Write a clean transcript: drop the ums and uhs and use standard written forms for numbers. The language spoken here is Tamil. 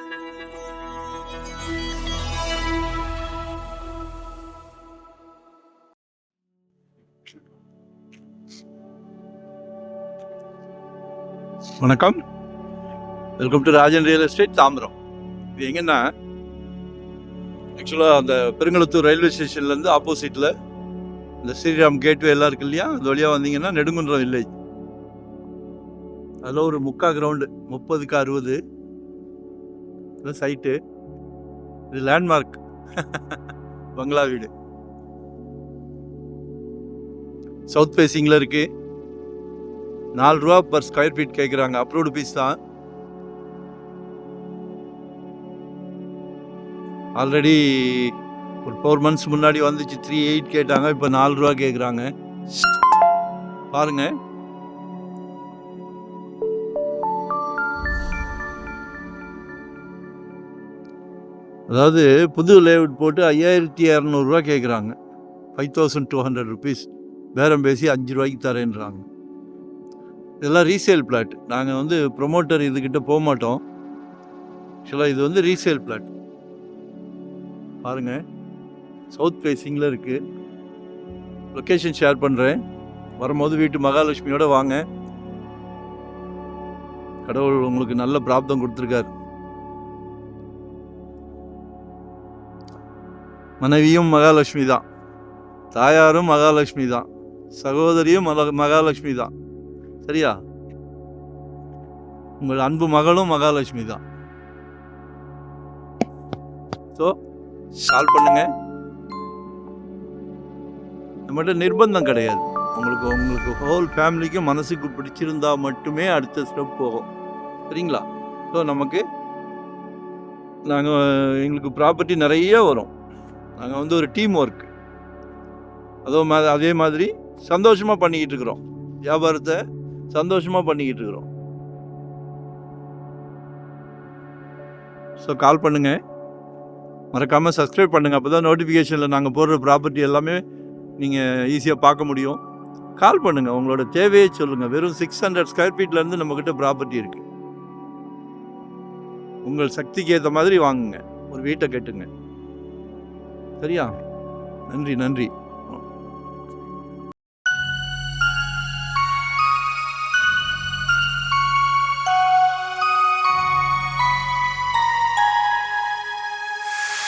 வணக்கம், welcome to Rajan real estate Tambaram. இது எங்கன்னா ஆக்சுவலாக அந்த பெருங்குளத்தூர் ரயில்வே ஸ்டேஷன்லேருந்து ஆப்போசிட்டில் இந்த ஸ்ரீராம் கேட்வே எல்லாம் இருக்கு இல்லையா, அது வழியாக வந்தீங்கன்னா நெடுங்குன்றம் வில்லேஜ். அதில் ஒரு 3/4 கிரவுண்டு 30க்கு 60 சைட்டு. இது லேண்ட்மார்க் பங்களா வீடு சவுத் ஃபேஸிங்கில் இருக்குது. 4 ரூபா பர் ஸ்கொயர் ஃபீட் கேட்குறாங்க. அப்ரூவ்டு பீஸ் தான். ஆல்ரெடி ஒரு 4 months முன்னாடி வந்துச்சு. 3.8 கேட்டாங்க, இப்போ 4 ரூபா கேட்குறாங்க. பாருங்க, அதாவது புது லேஅவுட் போட்டு 5200 கேட்குறாங்க. 5200 rupees பேரம் பேசி 5 ரூபாய்க்கு தரேன்றாங்க. இதெல்லாம் ரீசேல் பிளாட். நாங்கள் ப்ரொமோட்டர் இதுக்கிட்ட போக மாட்டோம். ஆக்சுவலாக இது ரீசேல் பிளாட். பாருங்கள், சவுத் ஃபேஸிங்கில் இருக்குது. லொக்கேஷன் ஷேர் பண்ணுறேன். வரும்போது வீட்டு மகாலட்சுமியோடு வாங்க. கடவுள் உங்களுக்கு நல்ல பிராப்தம் கொடுத்துருக்காரு. மனைவியும் மகாலட்சுமி தான், தாயாரும் மகாலட்சுமி தான், சகோதரியும் மகாலட்சுமி தான். சரியா? உங்கள் அன்பு மகளும் மகாலட்சுமி தான். ஸோ கால் பண்ணுங்க. நம்மகிட்ட நிர்பந்தம் கிடையாது. உங்களுக்கு ஹோல் ஃபேமிலிக்கும் மனசுக்கு பிடிச்சிருந்தா மட்டுமே அடுத்த ஸ்டெப் போகும். சரிங்களா? ஸோ எங்களுக்கு ப்ராப்பர்ட்டி நிறைய வரும். நாங்கள் ஒரு டீம் ஒர்க். அதே மாதிரி சந்தோஷமாக பண்ணிக்கிட்டு இருக்கிறோம். வியாபாரத்தை சந்தோஷமாக பண்ணிக்கிட்டு இருக்கிறோம். ஸோ கால் பண்ணுங்கள், மறக்காமல் சப்ஸ்கிரைப் பண்ணுங்கள். அப்போ தான் நோட்டிஃபிகேஷனில் நாங்கள் போடுற ப்ராப்பர்ட்டி எல்லாமே நீங்கள் ஈஸியாக பார்க்க முடியும். கால் பண்ணுங்கள், உங்களோட தேவையை சொல்லுங்கள். வெறும் 600 ஸ்கொயர் ஃபீட்லேருந்து நம்மக்கிட்ட ப்ராப்பர்ட்டி இருக்குது. உங்கள் சக்திக்கு ஏற்ற மாதிரி வாங்குங்க, ஒரு வீட்டை கட்டுங்க. சரியா? நன்றி.